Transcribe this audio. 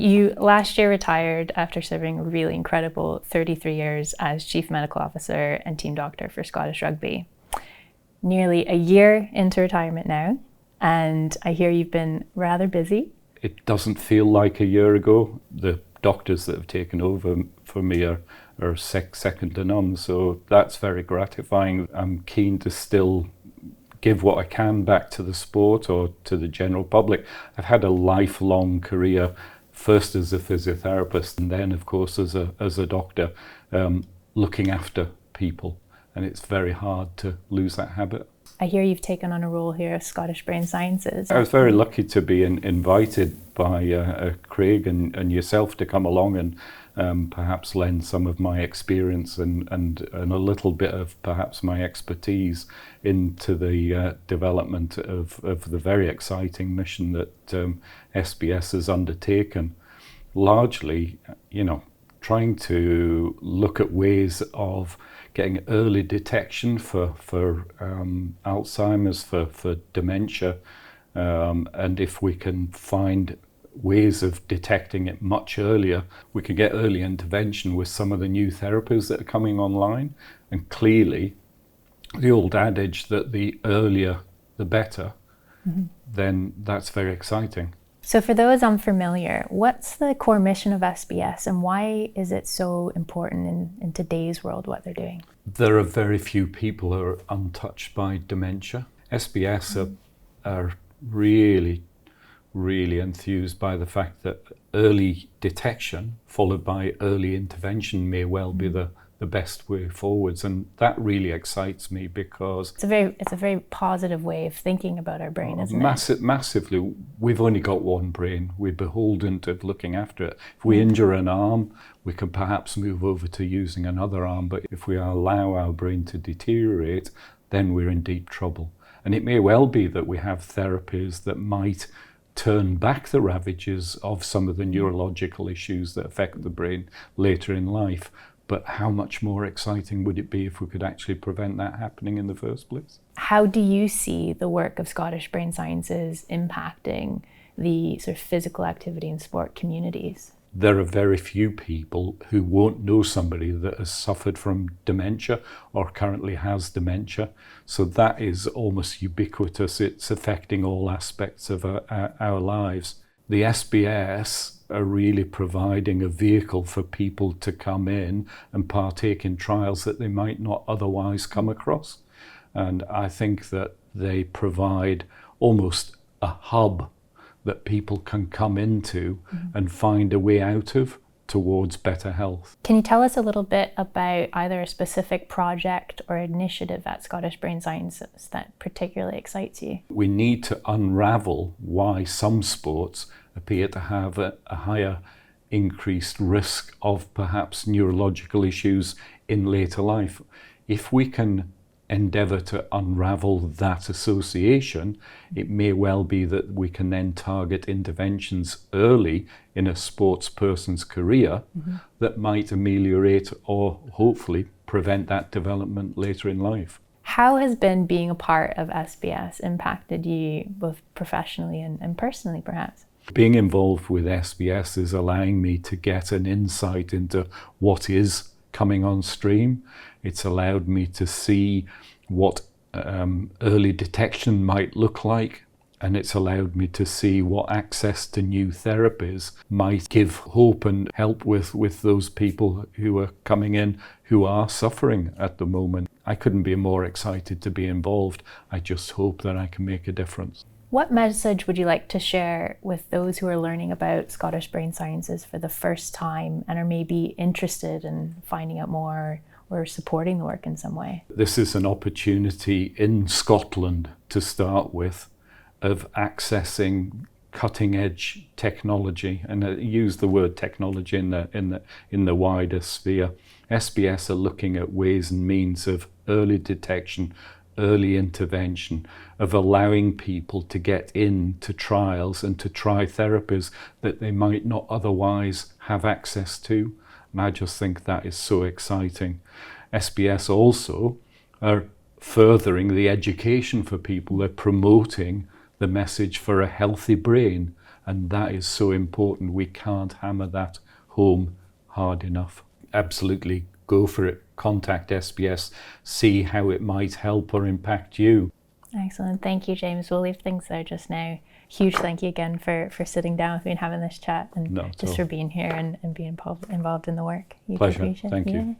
You last year retired after serving a really incredible 33 years as Chief Medical Officer and Team Doctor for Scottish Rugby. Nearly a year into retirement now, and I hear you've been rather busy. It doesn't feel like a year ago. The doctors that have taken over for me are second to none, so that's very gratifying. I'm keen to still give what I can back to the sport or to the general public. I've had a lifelong career, first as a physiotherapist and then of course as a doctor, looking after people, and it's very hard to lose that habit. I hear you've taken on a role here at Scottish Brain Sciences. I was very lucky to be invited by Craig and yourself to come along and perhaps lend some of my experience and a little bit of perhaps my expertise into the development of the very exciting mission that SBS has undertaken. Largely, trying to look at ways of getting early detection for Alzheimer's, for dementia, and if we can find ways of detecting it much earlier, we can get early intervention with some of the new therapies that are coming online. And clearly, the old adage that the earlier the better, then that's very exciting. So for those unfamiliar, what's the core mission of SBS and why is it so important in today's world, what they're doing? There are very few people who are untouched by dementia. SBS are really enthused by the fact that early detection followed by early intervention may well be the best way forwards, and that really excites me because it's a very positive way of thinking about our brain, isn't it? Massively. We've only got one brain. We're beholden to looking after it. If we injure an arm, we can perhaps move over to using another arm, but if we allow our brain to deteriorate, then we're in deep trouble. And it may well be that we have therapies that might turn back the ravages of some of the neurological issues that affect the brain later in life. But how much more exciting would it be if we could actually prevent that happening in the first place? How do you see the work of Scottish Brain Sciences impacting the sort of physical activity and sport communities? There are very few people who won't know somebody that has suffered from dementia or currently has dementia. So that is almost ubiquitous. It's affecting all aspects of our lives. The SBS are really providing a vehicle for people to come in and partake in trials that they might not otherwise come across. And I think that they provide almost a hub that people can come into and find a way out of towards better health. Can you tell us a little bit about either a specific project or initiative at Scottish Brain Sciences that particularly excites you? We need to unravel why some sports appear to have a higher increased risk of perhaps neurological issues in later life. If we can endeavour to unravel that association, it may well be that we can then target interventions early in a sports person's career that might ameliorate or hopefully prevent that development later in life. How has being a part of SBS impacted you both professionally and personally perhaps? Being involved with SBS is allowing me to get an insight into what is coming on stream. It's allowed me to see what early detection might look like, and it's allowed me to see what access to new therapies might give hope and help with those people who are coming in who are suffering at the moment. I couldn't be more excited to be involved. I just hope that I can make a difference. What message would you like to share with those who are learning about Scottish Brain Sciences for the first time and are maybe interested in finding out more or supporting the work in some way? This is an opportunity in Scotland to start with of accessing cutting edge technology, and I use the word technology in the wider sphere. SBS are looking at ways and means of early detection, early intervention, of allowing people to get into trials and to try therapies that they might not otherwise have access to. And I just think that is so exciting. SBS also are furthering the education for people. They're promoting the message for a healthy brain And that is so important. We can't hammer that home hard enough. Absolutely go for it. Contact SBS, see how it might help or impact you. Excellent. Thank you, James. We'll leave things there just now. Huge thank you again for sitting down with me and having this chat, and just for being here and being involved in the work. Pleasure. Thank you.